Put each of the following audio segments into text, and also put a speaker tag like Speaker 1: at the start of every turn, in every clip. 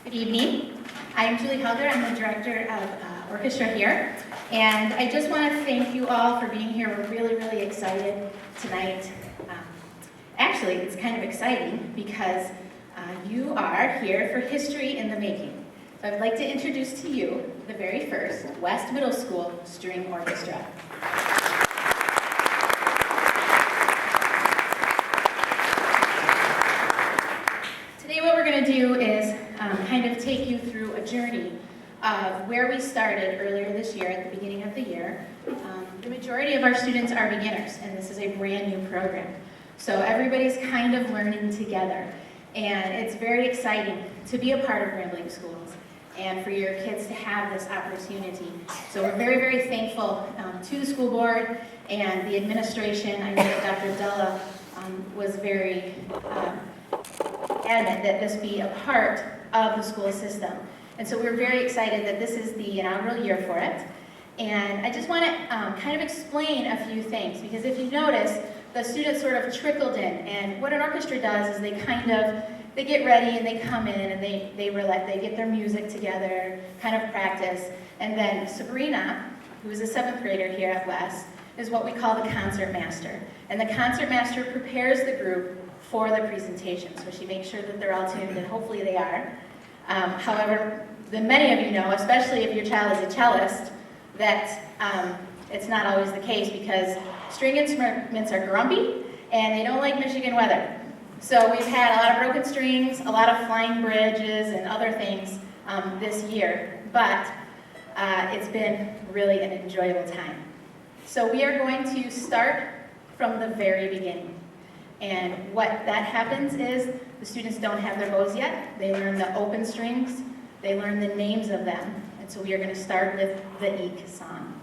Speaker 1: Good evening. I'm Julie Helger. I'm the director of orchestra here. And I just want to thank you all for being here. We're really, really excited tonight. Actually, it's kind of exciting because you are here for history in the making. So I'd like to introduce to you the very first West Middle School String Orchestra. Today what we're going to do is kind of take you through a journey of where we started earlier this year at the beginning of the year. The majority of our students are beginners, and this is a brand new program. So everybody's kind of learning together, and it's very exciting to be a part of Grambling Schools and for your kids to have this opportunity. So we're very, very thankful to the school board and the administration. I know that Dr. Della was very adamant that this be a part of the school system. And so we're very excited that this is the inaugural year for it. And I just want to kind of explain a few things, because if you notice, the students sort of trickled in. And what an orchestra does is they get ready and they come in and they get their music together, kind of practice. And then Sabrina, who is a 7th grader here at West, is what we call the concert master. And the concert master prepares the group for the presentation. So she makes sure that they're all tuned, and hopefully they are. However, many of you know, especially if your child is a cellist, that it's not always the case, because string instruments are grumpy and they don't like Michigan weather. So we've had a lot of broken strings, a lot of flying bridges and other things this year, but it's been really an enjoyable time. So we are going to start from the very beginning. And what that happens is the students don't have their bows yet. They learn the open strings. They learn the names of them. And so we are going to start with the Eek song.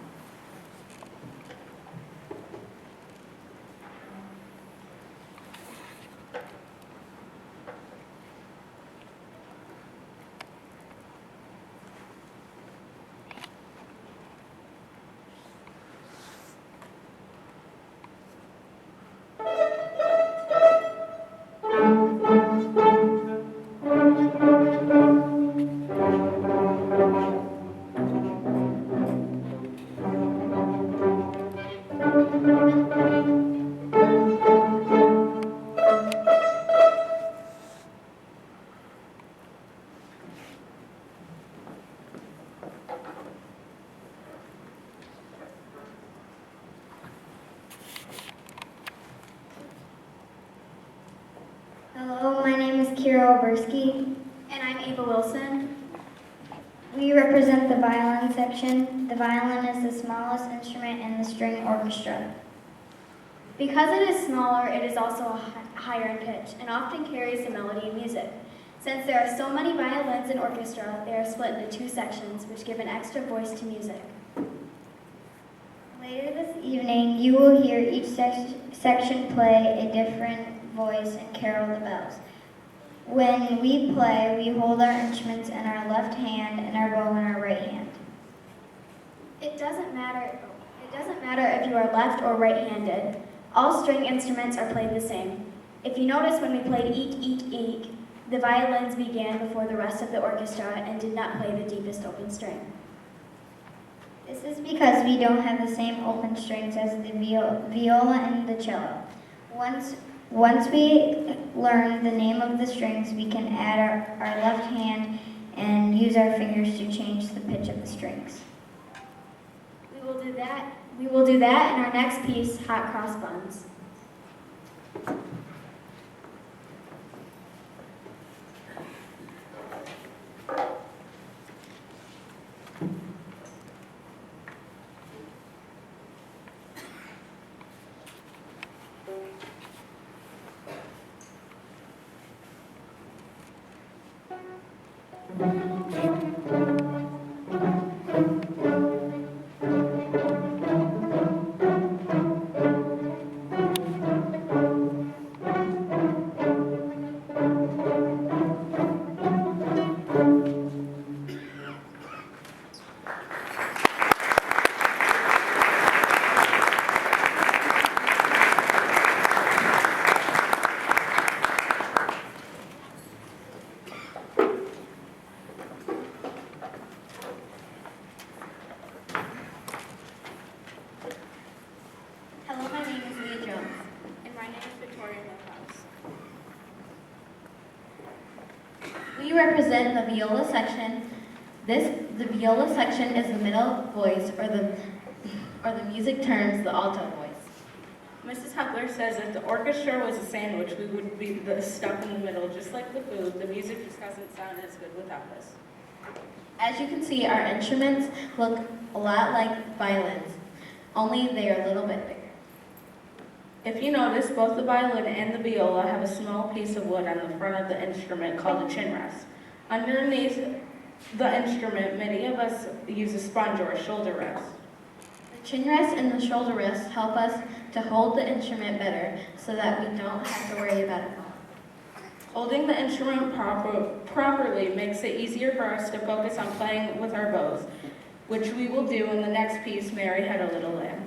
Speaker 2: Hello, my name is Kira Oberski.
Speaker 3: And I'm Ava Wilson.
Speaker 2: We represent the violin section. The violin is the smallest instrument in the string orchestra.
Speaker 3: Because it is smaller, it is also higher in pitch and often carries the melody and music. Since there are so many violins in orchestra, they are split into 2 sections, which give an extra voice to music.
Speaker 2: Later this evening, you will hear each section play a different voice and carol the bells. When we play, we hold our instruments in our left hand and our bow in our right hand.
Speaker 3: It doesn't matter if you are left or right-handed. All string instruments are played the same. If you notice, when we played Eek, Eek, Eek, the violins began before the rest of the orchestra and did not play the deepest open string.
Speaker 2: This is because we don't have the same open strings as the viola and the cello. Once we learn the name of the strings, we can add our left hand and use our fingers to change the pitch of the strings.
Speaker 3: We will do that in our next piece, Hot Cross Buns.
Speaker 4: We represent the viola section. The viola section is the middle voice, or the music terms, the alto voice.
Speaker 5: Mrs. Hepler says if the orchestra was a sandwich, we would be stuck in the middle, just like the food. The music just doesn't sound as good without us.
Speaker 4: As you can see, our instruments look a lot like violins, only they are a little bit bigger.
Speaker 5: If you notice, both the violin and the viola have a small piece of wood on the front of the instrument called a chin rest. Underneath the instrument, many of us use a sponge or a shoulder rest.
Speaker 4: The chin rest and the shoulder rest help us to hold the instrument better so that we don't have to worry about it falling.
Speaker 5: Holding the instrument properly makes it easier for us to focus on playing with our bows, which we will do in the next piece, Mary Had a Little Lamb.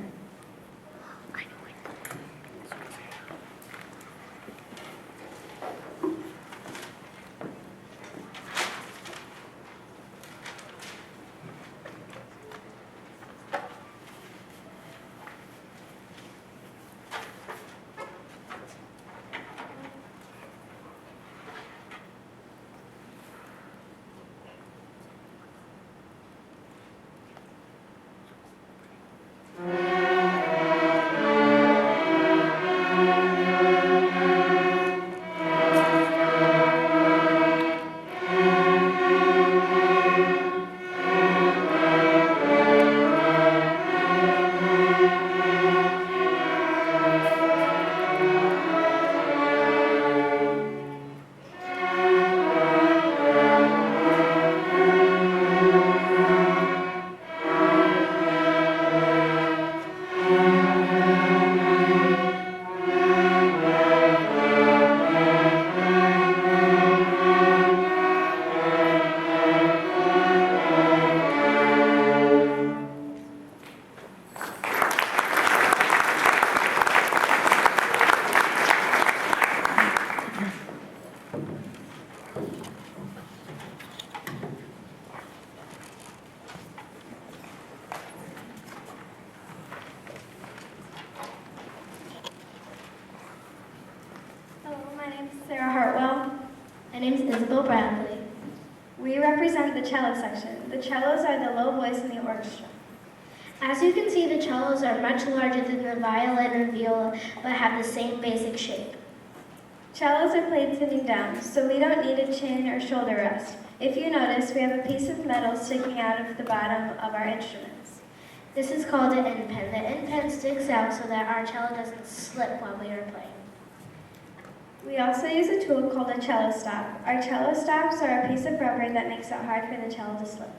Speaker 3: My name is Isabel Bradley. We represent the cello section. The cellos are the low voice in the orchestra.
Speaker 6: As you can see, the cellos are much larger than the violin and viola, but have the same basic shape.
Speaker 3: Cellos are played sitting down, so we don't need a chin or shoulder rest. If you notice, we have a piece of metal sticking out of the bottom of our instruments.
Speaker 6: This is called an end pen. The end pen sticks out so that our cello doesn't slip while we are playing.
Speaker 3: We also use a tool called a cello stop. Our cello stops are a piece of rubber that makes it hard for the cello to slip.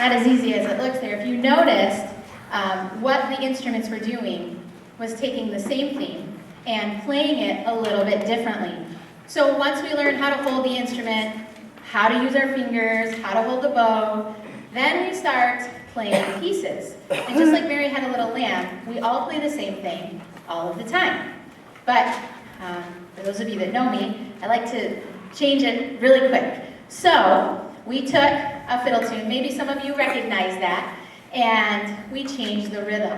Speaker 1: Not as easy as it looks there. If you noticed, what the instruments were doing was taking the same theme and playing it a little bit differently. So once we learned how to hold the instrument, how to use our fingers, how to hold the bow, then we start playing the pieces. And just like Mary Had a Little Lamb, we all play the same thing. all of the time. But for those of you that know me, I like to change it really quick. So we took a fiddle tune, maybe some of you recognize that, and we changed the rhythm.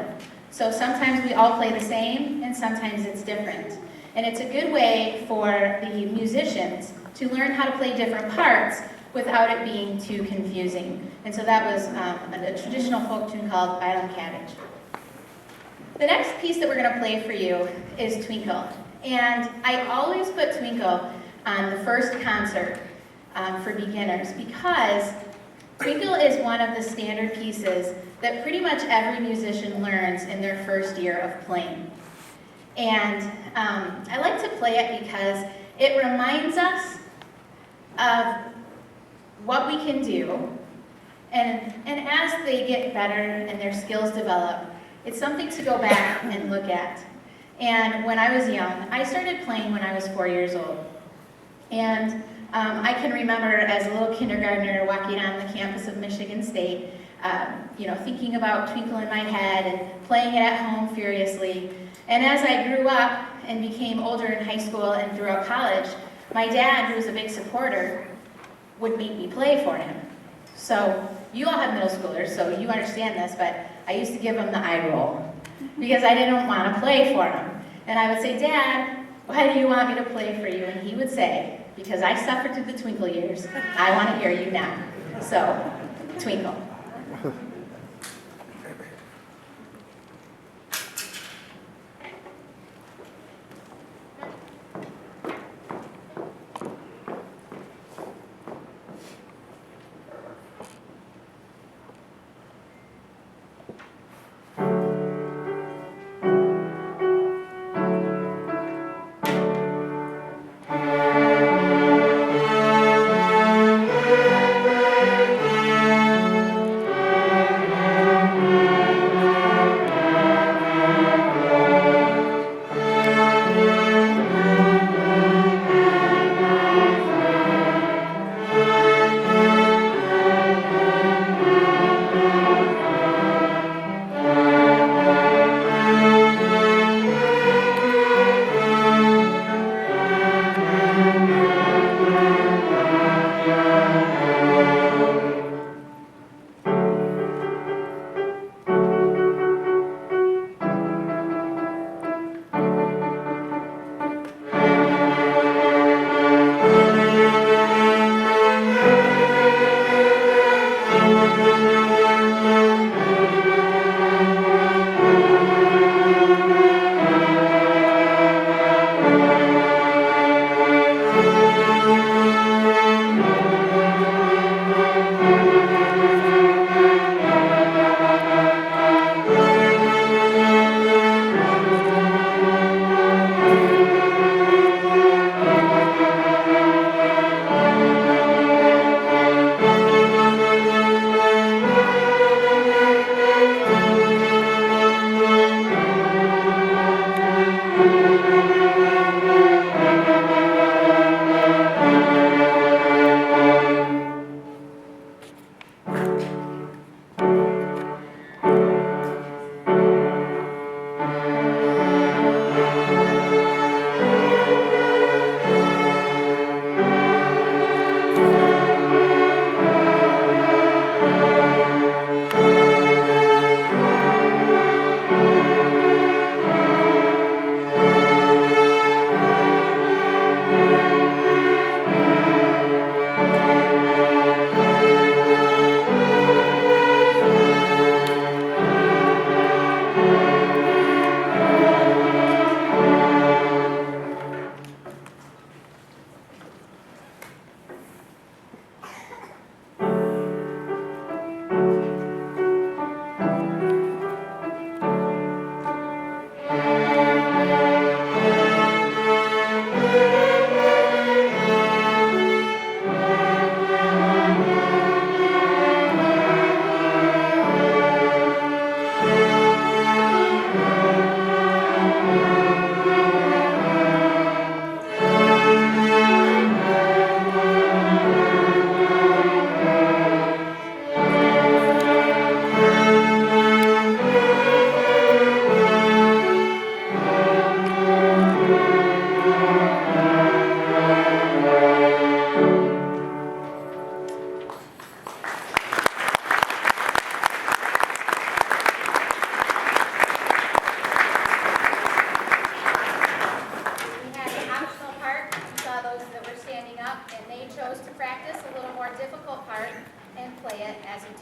Speaker 1: So sometimes we all play the same, and sometimes it's different. And it's a good way for the musicians to learn how to play different parts without it being too confusing. And so that was a traditional folk tune called Island Cabbage. The next piece that we're going to play for you is Twinkle. And I always put Twinkle on the first concert for beginners because Twinkle is one of the standard pieces that pretty much every musician learns in their first year of playing. And I like to play it because it reminds us of what we can do, and as they get better and their skills develop, it's something to go back and look at. And when I was young, I started playing when I was 4 years old. And I can remember as a little kindergartner walking on the campus of Michigan State, thinking about Twinkle in my head and playing it at home furiously. And as I grew up and became older in high school and throughout college, my dad, who was a big supporter, would make me play for him. So you all have middle schoolers, so you understand this, but I used to give him the eye roll because I didn't want to play for him. And I would say, Dad, why do you want me to play for you? And he would say, because I suffered through the Twinkle years, I want to hear you now. So, Twinkle.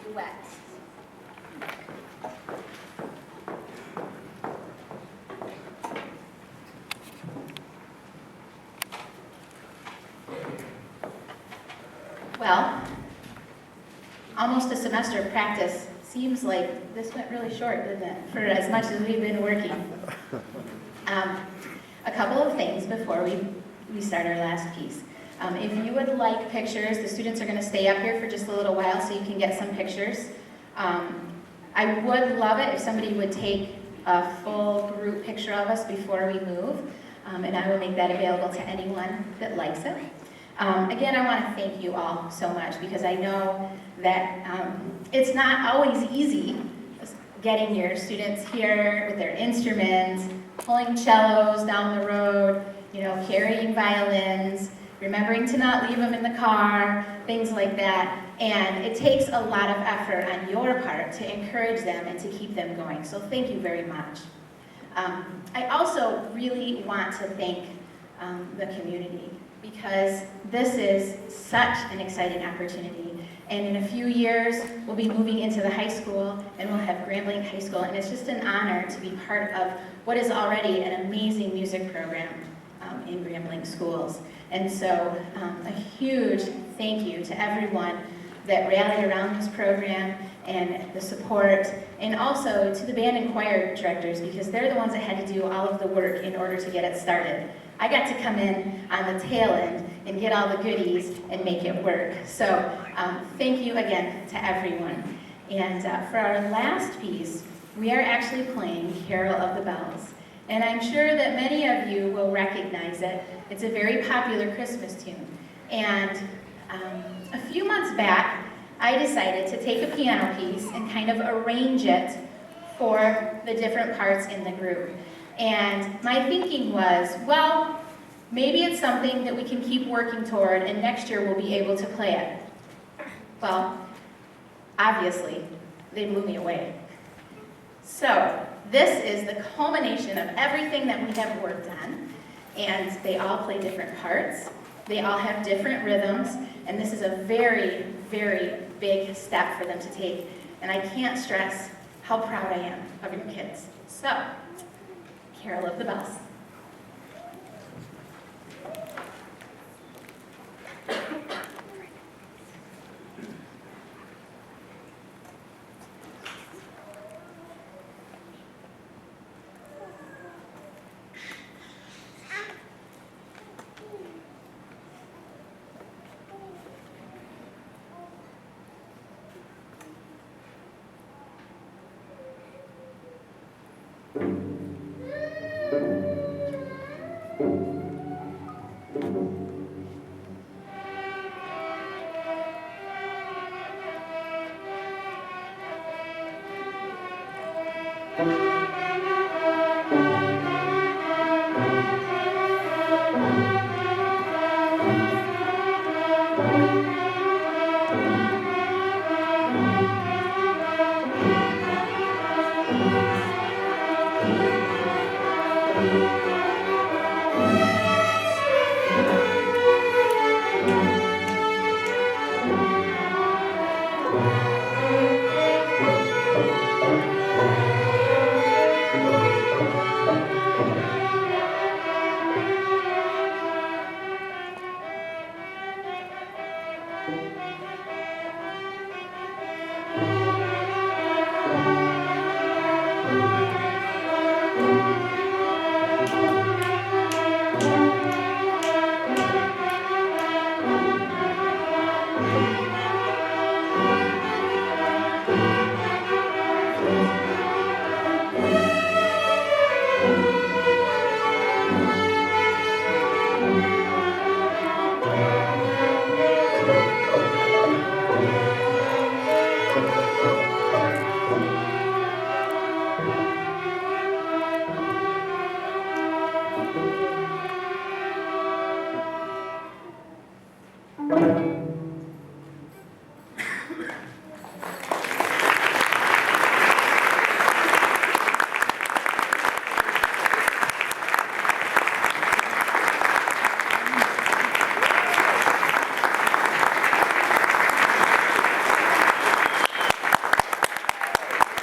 Speaker 1: duet. Well, almost a semester of practice. Seems like this went really short, didn't it? For as much as we've been working. A couple of things before we start our last piece. If you would like pictures, the students are going to stay up here for just a little while so you can get some pictures. I would love it if somebody would take a full group picture of us before we move, and I will make that available to anyone that likes it. Again, I want to thank you all so much because I know that it's not always easy getting your students here with their instruments, pulling cellos down the road, carrying violins, remembering to not leave them in the car, things like that. And it takes a lot of effort on your part to encourage them and to keep them going. So thank you very much. I also really want to thank the community because this is such an exciting opportunity. And in a few years, we'll be moving into the high school and we'll have Grambling High School. And it's just an honor to be part of what is already an amazing music program in Grambling schools. And so a huge thank you to everyone that rallied around this program and the support, and also to the band and choir directors because they're the ones that had to do all of the work in order to get it started. I got to come in on the tail end and get all the goodies and make it work. So thank you again to everyone. And for our last piece, we are actually playing Carol of the Bells. And I'm sure that many of you will recognize it. It's a very popular Christmas tune. And a few months back, I decided to take a piano piece and kind of arrange it for the different parts in the group. And my thinking was, well, maybe it's something that we can keep working toward and next year we'll be able to play it. Well, obviously, they blew me away. So, this is the culmination of everything that we have worked on, and they all play different parts. They all have different rhythms, and this is a very, very big step for them to take. And I can't stress how proud I am of your kids. So, Carol of the Bells.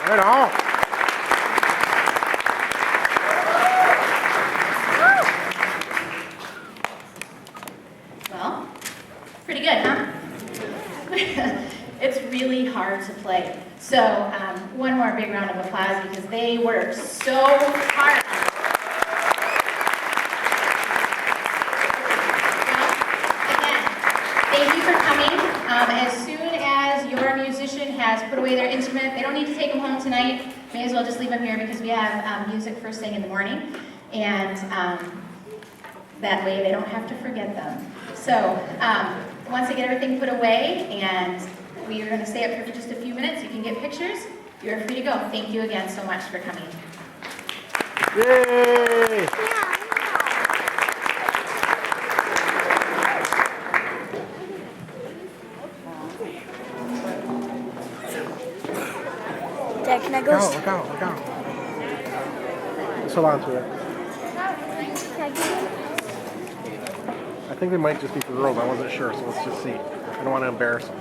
Speaker 7: Right on.
Speaker 1: Well, pretty good, huh? It's really hard to play. So one more big round of applause because they work so hard. Well, again, thank you for coming. As soon as your musician has put away their instrument, they don't need to take them home tonight. May as well just leave them here because we have music first thing in the morning. And that way they don't have to forget them. So once they get everything put away and we are going to stay up here for just a few minutes, you can get pictures, you're free to go. Thank you again so much for coming.
Speaker 7: Yay!
Speaker 3: Dad, can I
Speaker 7: Look out, look out, look out. Let's hold on to it. I think they might just be for girls. I wasn't sure, so let's just see. I don't want to embarrass them.